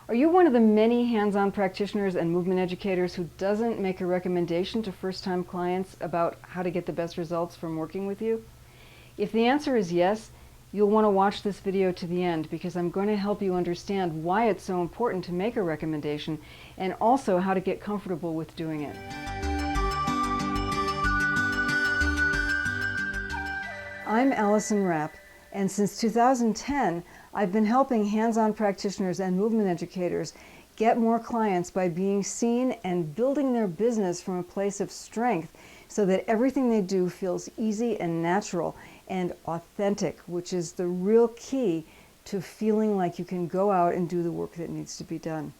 Are you one of the many hands-on practitioners and movement educators who doesn't make a recommendation to first-time clients about how to get the best results from working with you? If the answer is yes, you'll want to watch this video to the end because I'm going to help you understand why it's so important to make a recommendation and also how to get comfortable with doing it. I'm Allison Rapp, and since 2010, I've been helping hands-on practitioners and movement educators get more clients by being seen and building their business from a place of strength so that everything they do feels easy and natural and authentic, which is the real key to feeling like you can go out and do the work that needs to be done.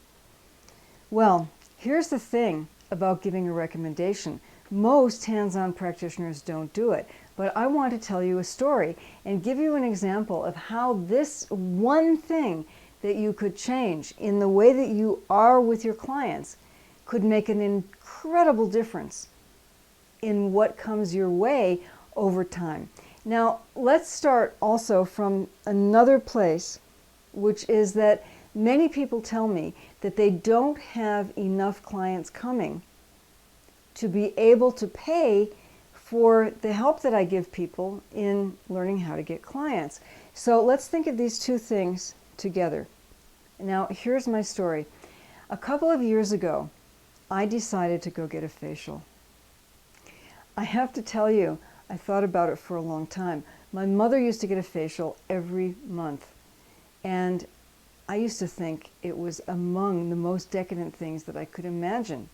Well, here's the thing about giving a recommendation. Most hands-on practitioners don't do it, but I want to tell you a story and give you an example of how this one thing that you could change in the way that you are with your clients could make an incredible difference in what comes your way over time. Now, let's start also from another place, which is that many people tell me that they don't have enough clients coming to be able to pay for the help that I give people in learning how to get clients. So let's think of these two things together. Now, here's my story. A couple of years ago, I decided to go get a facial. I have to tell you, I thought about it for a long time. My mother used to get a facial every month, and I used to think it was among the most decadent things that I could imagine.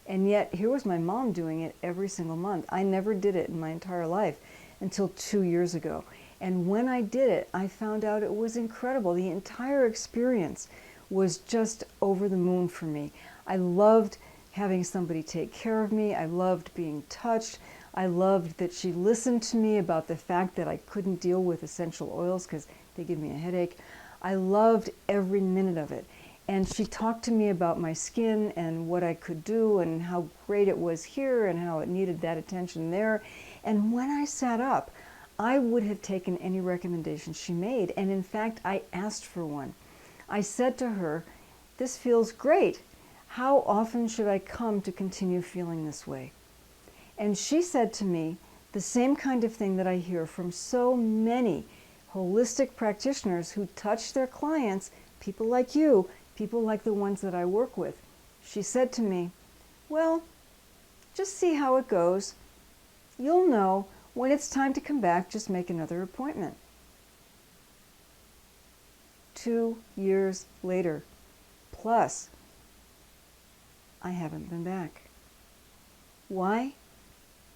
And yet, here was my mom doing it every single month. I never did it in my entire life until 2 years ago. And when I did it, I found out it was incredible. The entire experience was just over the moon for me. I loved having somebody take care of me. I loved being touched. I loved that she listened to me about the fact that I couldn't deal with essential oils because they give me a headache. I loved every minute of it. And she talked to me about my skin and what I could do and how great it was here and how it needed that attention there. And when I sat up, I would have taken any recommendation she made. And in fact, I asked for one. I said to her, "This feels great. How often should I come to continue feeling this way?" And she said to me the same kind of thing that I hear from so many holistic practitioners who touch their clients, people like you, people like the ones that I work with. She said to me, "Well, just see how it goes. You'll know when it's time to come back, just make another appointment." 2 years later, plus, I haven't been back. Why?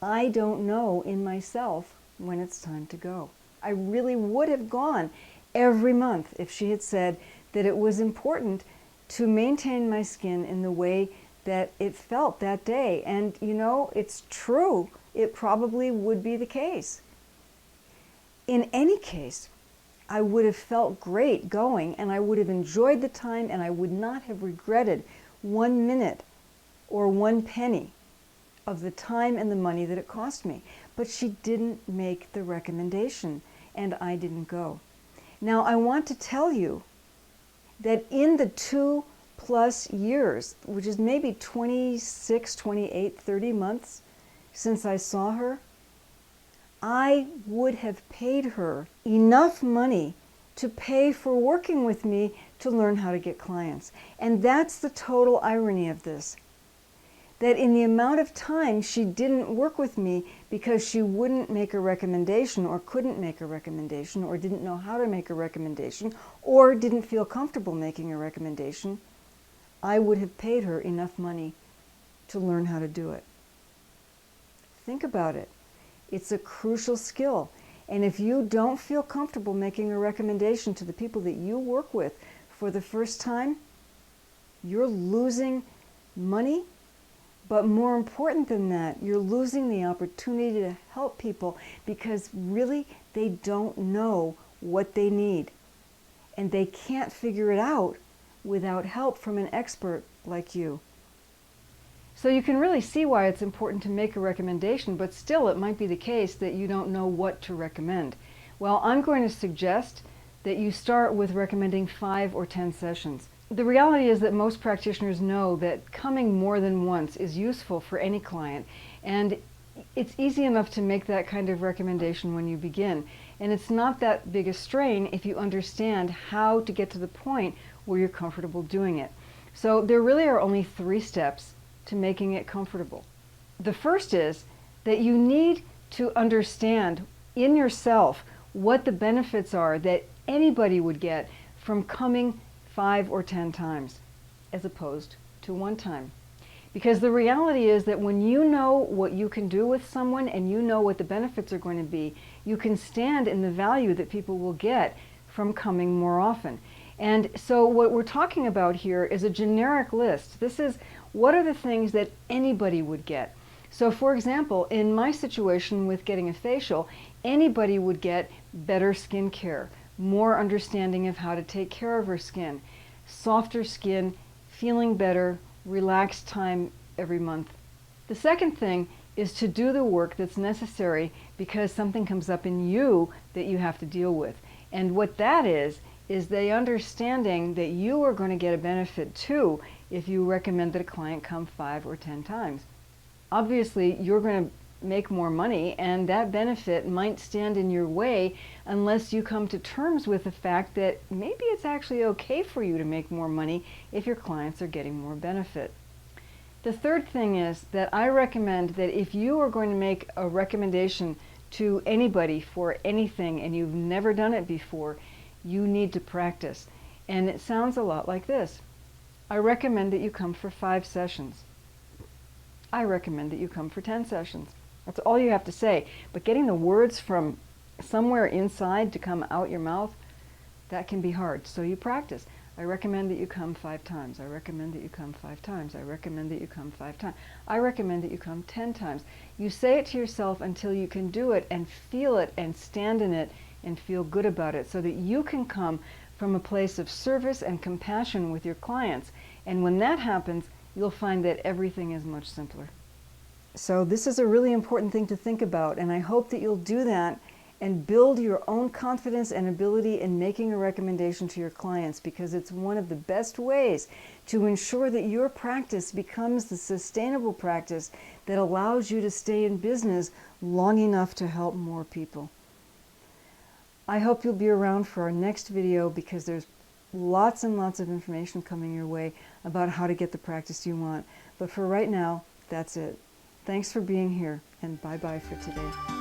I don't know in myself when it's time to go. I really would have gone every month if she had said that it was important to maintain my skin in the way that it felt that day. And you know, it's true. It probably would be the case. In any case, I would have felt great going and I would have enjoyed the time and I would not have regretted 1 minute or 1 penny of the time and the money that it cost me. But she didn't make the recommendation and I didn't go. Now, I want to tell you that in the 2+ years, which is maybe 26, 28, 30 months since I saw her, I would have paid her enough money to pay for working with me to learn how to get clients. And that's the total irony of this. That in the amount of time she didn't work with me because she wouldn't make a recommendation or couldn't make a recommendation or didn't know how to make a recommendation or didn't feel comfortable making a recommendation, I would have paid her enough money to learn how to do it. Think about it. It's a crucial skill. And if you don't feel comfortable making a recommendation to the people that you work with for the first time, you're losing money. But more important than that, you're losing the opportunity to help people because really they don't know what they need. And they can't figure it out without help from an expert like you. So you can really see why it's important to make a recommendation, but still it might be the case that you don't know what to recommend. Well, I'm going to suggest that you start with recommending 5 or 10 sessions. The reality is that most practitioners know that coming more than once is useful for any client, and it's easy enough to make that kind of recommendation when you begin. And it's not that big a strain if you understand how to get to the point where you're comfortable doing it. So there really are only 3 steps to making it comfortable. The first is that you need to understand in yourself what the benefits are that anybody would get from coming 5 or 10 times as opposed to 1 time. Because the reality is that when you know what you can do with someone and you know what the benefits are going to be, you can stand in the value that people will get from coming more often. And so what we're talking about here is a generic list. This is what are the things that anybody would get. So for example, in my situation with getting a facial, anybody would get better skin care, more understanding of how to take care of her skin, softer skin, feeling better, relaxed time every month. The second thing is to do the work that's necessary because something comes up in you that you have to deal with. And what that is the understanding that you are going to get a benefit too if you recommend that a client come 5 or 10 times. Obviously, you're going to make more money, and that benefit might stand in your way unless you come to terms with the fact that maybe it's actually okay for you to make more money if your clients are getting more benefit. The third thing is that I recommend that if you are going to make a recommendation to anybody for anything and you've never done it before, you need to practice. And it sounds a lot like this. I recommend that you come for 5 sessions. I recommend that you come for 10 sessions. That's all you have to say. But getting the words from somewhere inside to come out your mouth, that can be hard. So you practice. I recommend that you come 5 times. I recommend that you come 5 times. I recommend that you come 5 times. I recommend that you come 10 times. You say it to yourself until you can do it and feel it and stand in it and feel good about it so that you can come from a place of service and compassion with your clients. And when that happens, you'll find that everything is much simpler. So this is a really important thing to think about, and I hope that you'll do that and build your own confidence and ability in making a recommendation to your clients, because it's one of the best ways to ensure that your practice becomes the sustainable practice that allows you to stay in business long enough to help more people. I hope you'll be around for our next video, because there's lots and lots of information coming your way about how to get the practice you want. But for right now, that's it. Thanks for being here, and bye-bye for today.